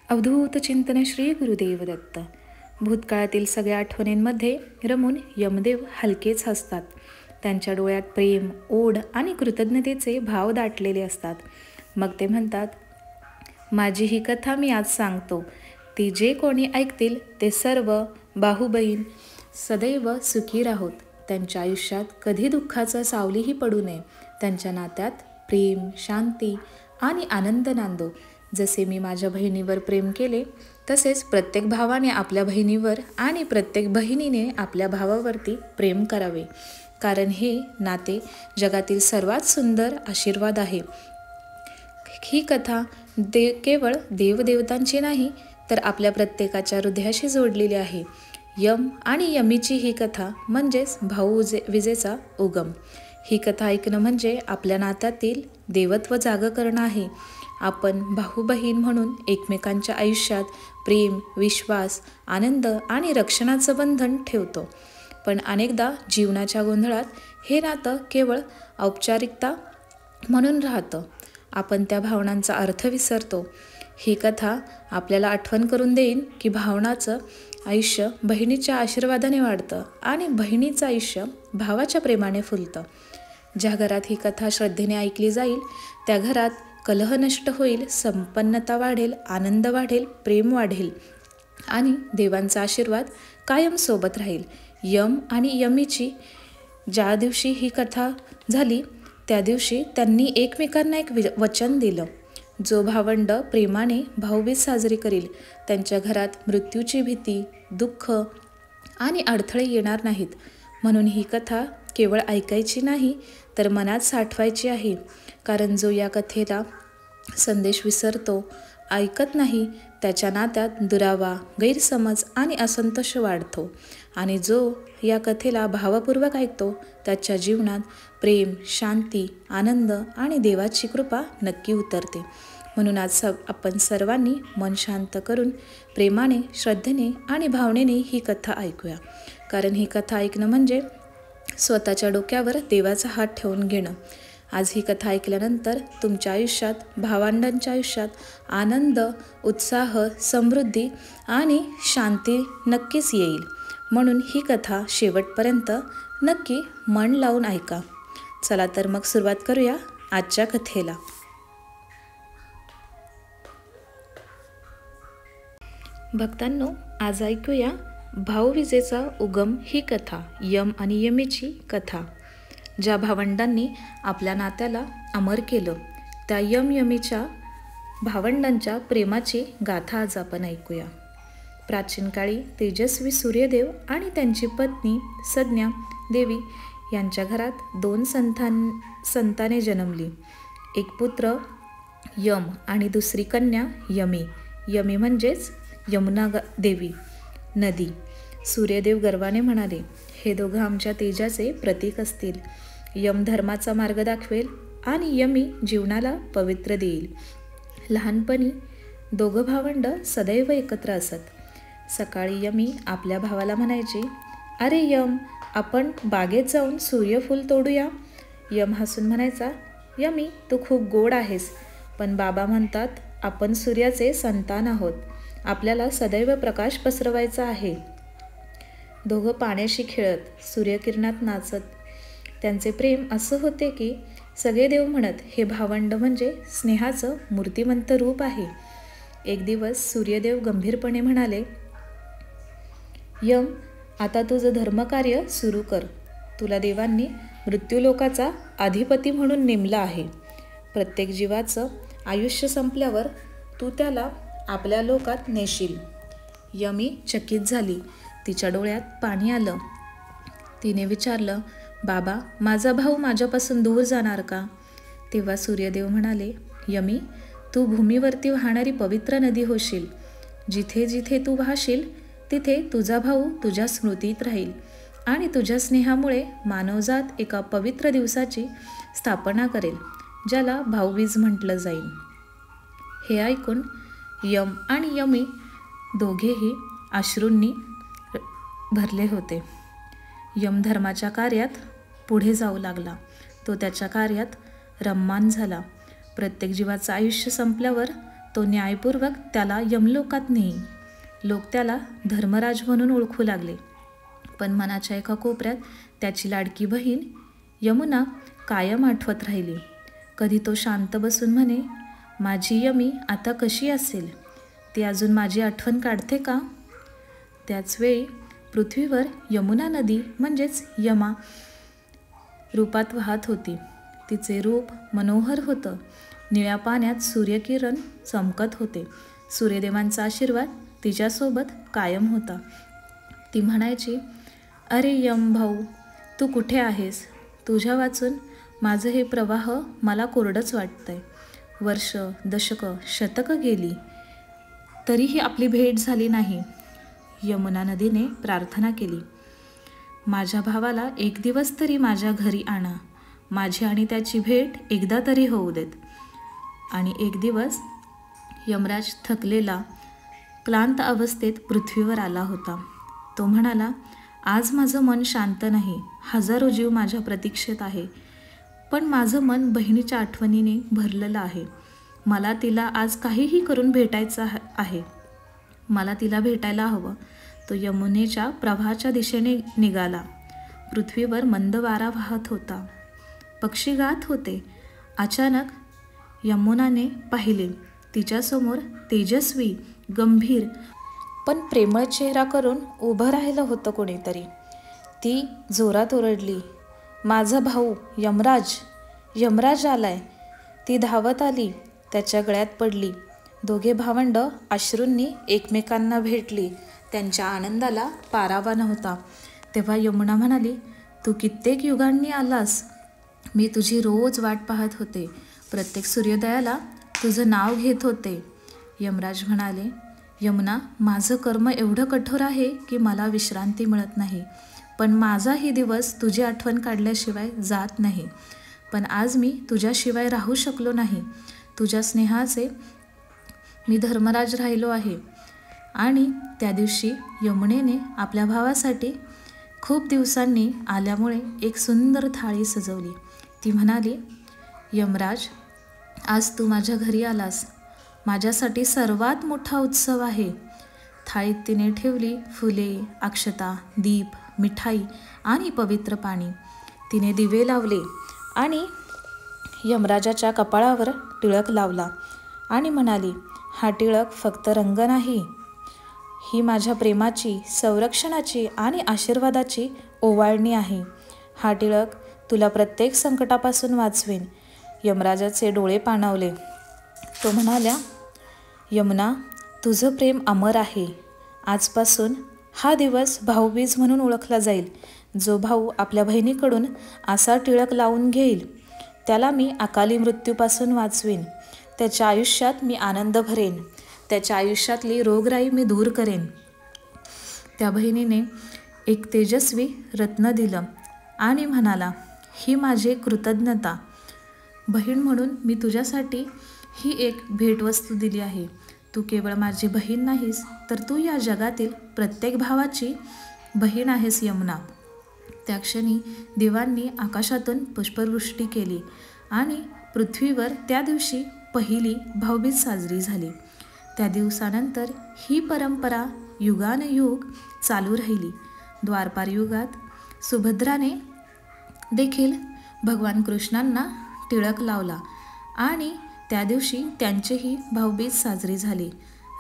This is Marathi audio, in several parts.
अवधूत चिंतन श्री गुरुदेव दत्त. भूतकाळातील सगळ्या आठवणींमध्ये रमून यमदेव हलकेच हसतात. त्यांच्या डोळ्यात प्रेम, ओढ आणि कृतज्ञतेचे भाव दाटलेले असतात. मग ते म्हणतात, माझी ही कथा मी आज सांगतो. ती जे कोणी ऐकतील ते सर्व भाऊ बहीण सदैव सुखी राहोत. त्यांच्या आयुष्यात कधी दुःखाचं सावलीही पडू नये. त्यांच्या नात्यात प्रेम, शांती आणि आनंद नांदो. जसे मी माझ्या बहिणीवर प्रेम केले, तसेच प्रत्येक भावाने आपल्या बहिणीवर आणि प्रत्येक बहिणीने आपल्या भावावरती प्रेम करावे. कारण हे नाते जगातील सर्वात सुंदर आशीर्वाद आहे. ही कथा केवळ देवदेवतांची नाही, तर आपल्या प्रत्येकाच्या हृदयाशी जोडलेली आहे. यम आणि यमीची ही कथा म्हणजेच भाऊ विजेचा उगम. ही कथा ऐकणं म्हणजे आपल्या नात्यातील देवत्व जागं करणं आहे. आपण भाऊ बहीण म्हणून एकमेकांच्या आयुष्यात प्रेम, विश्वास, आनंद आणि रक्षणाचं बंधन ठेवतो. पण अनेकदा जीवनाच्या गोंधळात हे नातं केवळ औपचारिकता म्हणून राहतं. आपण त्या भावनांचा अर्थ विसरतो. ही कथा आपल्याला आठवण करून देईन की भावनाचं आयुष्य बहिणीच्या आशीर्वादाने वाढतं आणि बहिणीचं आयुष्य भावाच्या प्रेमाने फुलतं. ज्या घरात ही कथा श्रद्धेने ऐकली जाईल, त्या घरात कलह नष्ट होईल, संपन्नता वाढेल, आनंद वाढेल, प्रेम वाढेल आणि देवांचा आशीर्वाद कायम सोबत राहील. यम आणि यमीची ज्या दिवशी ही कथा झाली, त्या दिवशी त्यांनी एकमेकांना एक वचन दिलं. जो भावंड प्रेमाने भाऊबीज साजरी करील, त्यांच्या घरात मृत्यूची भीती, दुःख आणि अडथळे येणार नाहीत. म्हणून ही कथा केवळ ऐकायची नाही, तर मनात साठवायची आहे. कारण जो या कथेला संदेश विसरतो, ऐकत नाही, त्याच्या नात्यात दुरावा, गैरसमज आणि असंतोष वाढतो. आणि जो या कथेला भावपूर्वक ऐकतो, त्याच्या जीवनात प्रेम, शांती, आनंद आणि देवाची कृपा नक्की उतरते. म्हणून आज आपण सर्वांनी मन शांत करून प्रेमाने, श्रद्धेने आणि भावनेने ही कथा ऐकूया. कारण ही कथा ऐकणं म्हणजे स्वतःच्या डोक्यावर देवाचा हात ठेवून घेणं. आज ही कथा ऐकल्यानंतर तुमच्या आयुष्यात, भावंडांच्या आयुष्यात आनंद, उत्साह, समृद्धी आणि शांती नक्कीच येईल. म्हणून ही कथा शेवटपर्यंत नक्की मन लावून ऐका. चला तर मग सुरुवात करूया आजच्या कथेला. भक्तांनो, आज ऐकूया भाऊबीजेचा उगम ही कथा, यम आणि यमीची कथा. ज्या भावंडांनी आपल्या नात्याला अमर केलं, त्या यम यमीच्या भावंडांच्या प्रेमाची गाथा आज आपण ऐकूया. प्राचीन काळी तेजस्वी सूर्यदेव आणि त्यांची पत्नी सज्ञा देवी यांच्या घरात 2 संताने जन्मली. एक पुत्र यम आणि दुसरी कन्या यमी. यमी म्हणजेच यमुना देवी, नदी. सूर्यदेव गर्वाने म्हणाले, हे दोघं आमच्या तेजाचे प्रतीक असतील. यम धर्माचा मार्ग दाखवेल आणि यमी जीवनाला पवित्र देईल. लहानपणी दोघं भावंड सदैव एकत्र असत. सकाळी यमी आपल्या भावाला म्हणायची, अरे यम, आपण बागेत जाऊन सूर्यफूल तोडूया. यम हसून म्हणायचा, यमी, तू खूप गोड आहेस, पण बाबा म्हणतात आपण सूर्याचे संतान आहोत. आपल्याला सदैव प्रकाश पसरवायचा आहे. दोघं पाण्याशी खेळत, सूर्यकिरणात नाचत. त्यांचे प्रेम असं होते की सगळे देव म्हणत, हे भावंड म्हणजे स्नेहाचं मूर्तिमंत रूप आहे. एक दिवस सूर्यदेव गंभीरपणे म्हणाले, यम, आता तुझं धर्मकार्य सुरू कर. तुला देवांनी मृत्यूलोकाचा अधिपती म्हणून नेमलं आहे. प्रत्येक जीवाचं आयुष्य संपल्यावर तू त्याला आपल्या लोकात नेशील. यमी चकित झाली. तिच्या डोळ्यात पाणी आलं. तिने विचारलं, बाबा, माझा भाऊ माझ्यापासून दूर जाणार का? तेव्हा सूर्यदेव म्हणाले, यमी, तू भूमीवरती वाहणारी पवित्र नदी होशील. जिथे जिथे तू वाहशील, तिथे तुझा भाऊ तुझ्या स्मृतीत राहील आणि तुझ्या स्नेहामुळे मानवजात एका पवित्र दिवसाची स्थापना करेल, ज्याला भाऊबीज म्हटलं जाईल. हे ऐकून यम आणि यमी दोघेही अश्रूंनी भरले होते. यम धर्माच्या कार्यात पुढे जाऊ लागला. तो त्याच्या कार्यात रममाण झाला. प्रत्येक जीवाचं आयुष्य संपल्यावर तो न्यायपूर्वक त्याला यमलोकात नेई. लोक त्याला धर्मराज म्हणून ओळखू लागले. पण मनाच्या एका कोपऱ्यात त्याची लाडकी बहीण यमुना कायम आठवत राहिली. कधी तो शांत बसून म्हणे, माझी यमी आता कशी असेल? ती अजून माझी आठवण काढते का? त्याचवेळी पृथ्वीवर यमुना नदी म्हणजेच यमा रूपात वाहत होती. तिचे रूप मनोहर होतं. निळ्या पाण्यात सूर्यकिरण चमकत होते. सूर्यदेवांचा आशीर्वाद तिच्यासोबत कायम होता. ती म्हणायची, अरे यम भाऊ, तू कुठे आहेस? तुझ्या वाचून माझं हे प्रवाह मला कोरडंच वाटतंय. वर्ष, दशकं, शतकं गेली तरीही आपली भेट झाली नाही. यमुना नदीने प्रार्थना केली, माझ्या भावाला एक दिवस तरी माझ्या घरी आणा. माझी आणि त्याची भेट एकदा तरी होऊ देत. आणि एक दिवस यमराज थकलेला, क्लांत अवस्थेत पृथ्वीवर आला होता. तो म्हणाला, आज माझं मन शांत नाही. हजारो जीव माझ्या प्रतीक्षेत आहे. पण माझं मन बहिणीच्या आठवणीने भरलेलं आहे. मला तिला आज काहीही करून भेटायचं आहे. मला तिला भेटायला हवं. तो यमुनेच्या प्रवाहाच्या दिशेने निघाला. पृथ्वीवर मंद वारा वाहत होता. पक्षी गात होते. अचानक यमुनाने पाहिले. तिच्यासमोर तेजस्वी, गंभीर पण प्रेमळ चेहरा करून उभं राहिलं होतं कोणीतरी. ती जोरात ओरडली, माझा भाऊ यमराज, यमराज आलाय. ती धावत आली, त्याच्या गळ्यात पडली. दोघे भावंड अश्रूंनी एकमेकांना भेटली. त्यांच्या आनंदाला पारावा नव्हता. तेव्हा यमुना म्हणाली, तू कित्येक युगांनी आलास. मी तुझी रोज वाट पाहत होते. प्रत्येक सूर्योदयाला तुझं नाव घेत होते. यमराज म्हणाले, यमुना, माझं कर्म एवढं कठोर आहे की मला विश्रांती मिळत नाही. पण माझाही दिवस तुझी आठवण काढल्याशिवाय जात नाही. पण आज मी तुझ्याशिवाय राहू शकलो नाही. तुझ्या स्नेहाचे मी धर्मराज राहिलो आहे. आणि त्या दिवशी यमुनेने आपल्या भावासाठी खूप दिवसांनी आल्यामुळे एक सुंदर थाळी सजवली. ती म्हणाली, यमराज, आज तू माझ्या घरी आलास. माझ्यासाठी सर्वात मोठा उत्सव आहे. थाळीत तिने ठेवली फुले, अक्षता, दीप, मिठाई आणि पवित्र पाणी. तिने दिवे लावले आणि यमराजाच्या कपाळावर टिळक लावला आणि म्हणाली, हा टिळक फक्त रंग नाही, ही माझ्या प्रेमाची, संरक्षणाची आणि आशीर्वादाची ओवाळणी आहे. हा टिळक तुला प्रत्येक संकटापासून वाचवेन. यमराजाचे डोळे पाणावले. तो म्हणाला, यमुना, तुझं प्रेम अमर आहे. आजपासून हा दिवस भाऊबीज म्हणून ओळखला जाईल. जो भाऊ आपल्या बहिणीकडून असा टिळक लावून घेईल, त्याला मी अकाली मृत्यूपासून वाचवीन. त्याच्या आयुष्यात मी आनंद भरेन. त्याच्या आयुष्यातली रोगराई मी दूर करेन. त्या बहिणीने एक तेजस्वी रत्न दिलं आणि म्हणाला, ही माझी कृतज्ञता. बहीण म्हणून मी तुझ्यासाठी ही एक भेटवस्तू दिली आहे. तू केवळ माझी बहीण नाहीस, तर तू या जगातील प्रत्येक भावाची बहीण आहेस यमुना. त्या क्षणी देवांनी आकाशातून पुष्पवृष्टी केली आणि पृथ्वीवर त्या दिवशी पहिली भाऊबीज साजरी झाली. त्या दिवसानंतर ही परंपरा युगानयुग चालू राहिली. द्वापार युगात सुभद्राने देखील भगवान कृष्णांना टिळक लावला आणि त्या दिवशी त्यांचीही भाऊबीज साजरी झाली.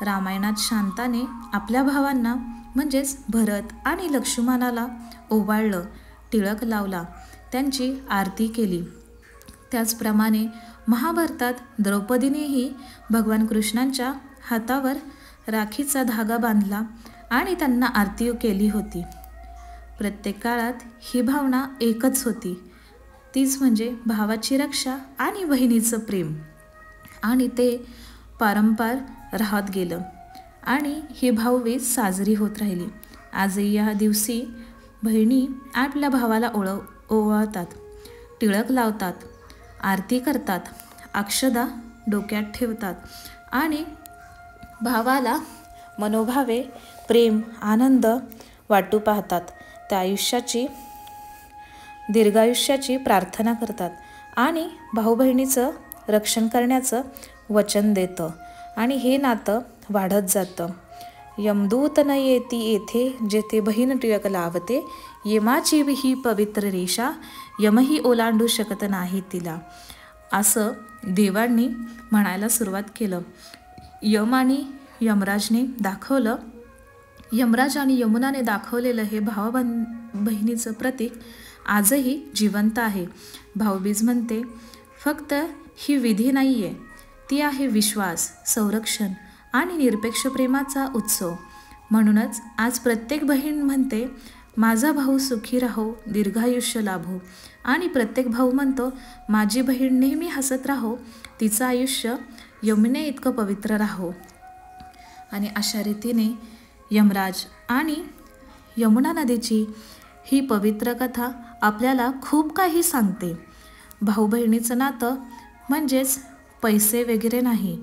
रामायणात शांताने आपल्या भावांना म्हणजेच भरत आणि लक्ष्मणाला ओवाळलं, टिळक लावला, त्यांची आरती केली. त्याचप्रमाणे महाभारतात द्रौपदीनेही भगवान कृष्णांच्या हातावर राखीचा धागा बांधला आणि त्यांना आरती केली होती. प्रत्येक काळात ही भावना एकच होती, तीच म्हणजे भावाची रक्षा आणि बहिणीचं प्रेम. आणि ते पारंपार राहत गेलं आणि ही भाऊबीज साजरी होत राहिली. आजही या दिवशी बहिणी आपल्या भावाला ओवाळतात, टिळक लावतात, आरती करतात, अक्षदा डोक्यात ठेवतात आणि भावाला मनोभावे प्रेम, आनंद वाटू पाहतात. त्या दीर्घायुष्याची प्रार्थना करतात आणि भाऊ बहिणीचं रक्षण करण्याचं वचन देतं. आणि हे नातं वाढत जातं. यमदूत न येती येथे जेथे बहीण टिळक लावते, यमाची ही पवित्र रेषा यमही ओलांडू शकत नाही तिला, असं देवांनी म्हणायला सुरुवात केलं. यम आणि यमराजने दाखवलं यमराज आणि यमुनाने दाखवलेलं हे बहिणीचं प्रतीक आजही जिवंत आहे. भाऊबीज म्हणते फक्त ही विधी नाही आहे, ती आहे विश्वास, संरक्षण आणि निरपेक्ष प्रेमाचा उत्सव. म्हणूनच आज प्रत्येक बहीण म्हणते माझा भाऊ सुखी राहो, दीर्घायुष्य लाभो. आणि प्रत्येक भाऊ म्हणतो माझी बहीण नेहमी हसत राहो, तिचं आयुष्य यमुने इतकं पवित्र राहो. आणि अशा रीतीने यमराज आणि यमुना नदीची ही पवित्र कथा आपल्याला खूप काही सांगते. भाऊ बहिणीचं नातं म्हणजेच पैसे वगैरे नाही,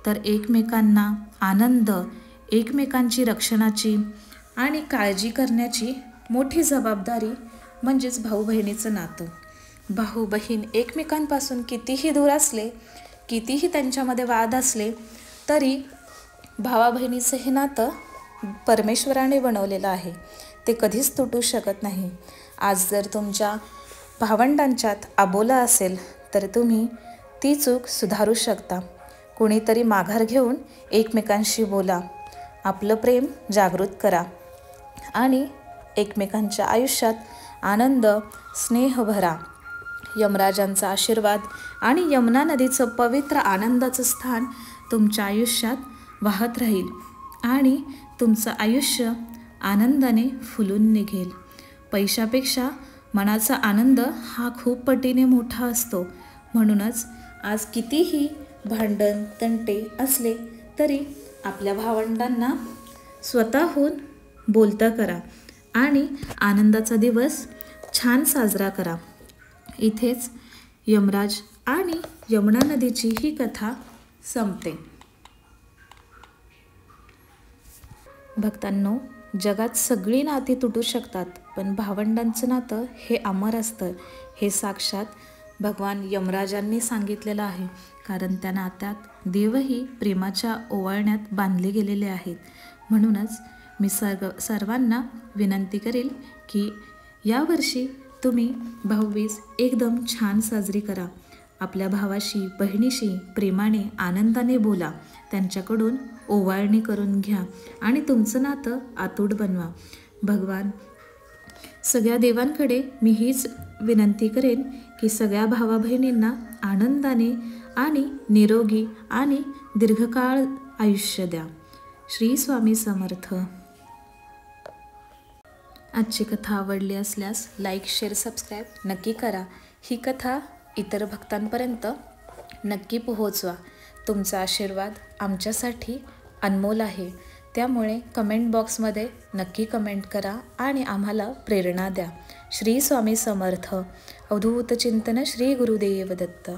तर एकमेकांना आनंद, एकमेकांची रक्षणाची आणि काळजी करण्याची मोठी जबाबदारी म्हणजेच भाऊ बहिणीचं नातं. भाऊ बहीण एकमेकांपासून कितीही दूर असले, कितीही त्यांच्यामध्ये वाद असले, तरी भावा बहिणीचं हे नातं परमेश्वराने बनवलेलं आहे, ते कधीच तुटू शकत नाही. आज जर तुमच्या भावंडांच्यात अबोला असेल तर तुम्ही ती चूक सुधारू शकता. कुणीतरी माघार घेऊन एकमेकांशी बोला, आपलं प्रेम जागृत करा आणि एकमेकांच्या आयुष्यात आनंद, स्नेह भरा. यमराजांचा आशीर्वाद आणि यमुना नदीचं पवित्र आनंदाचं स्थान तुमच्या आयुष्यात वाहत राहील आणि तुमचं आयुष्य आनंदाने फुलून निघेल. पैशापेक्षा मनाचा आनंद हा खूप पटीने मोठा असतो. म्हणूनच आज कितीही भांडण तंटे असले तरी आपल्या भावंडांना स्वतःहून बोलता करा आणि आनंदाचा दिवस छान साजरा करा. इथेच यमराज आणि यमुना नदीची ही कथा संपते. भक्तांनो, जगात सगळी नाती तुटू शकतात, पण भावंडांचं नातं हे अमर असतं. हे साक्षात भगवान यमराजांनी सांगितलेलं आहे, कारण त्या नात्यात देवही प्रेमाच्या ओवाळण्यात बांधले गेलेले आहेत. म्हणूनच मी सर्वांना विनंती करेल की यावर्षी तुम्ही भाऊबीज एकदम छान साजरी करा. आपल्या भावाशी, बहिणीशी प्रेमाने, आनंदाने बोला, त्यांच्याकडून ओवाळणी करून घ्या आणि तुमचं नातं अतूट बनवा. भगवान सगळ्या देवांकडे मी हीच विनंती करेन की सगळ्या भावा बहिणींना आनंदाने आणि निरोगी आणि दीर्घकाळ आयुष्य द्या. श्री स्वामी समर्थ. आजची कथा आवडली असल्यास लाईक, शेअर, सबस्क्राईब नक्की करा. ही कथा इतर भक्तांपर्यंत नक्की पोहोचवा. तुमचा आशीर्वाद आमच्यासाठी अनमोल आहे. त्यामुळे कमेंट बॉक्समध्ये नक्की कमेंट करा आणि आम्हाला प्रेरणा द्या. श्री स्वामी समर्थ. अवधूत चिंतन श्री गुरुदेव दत्त.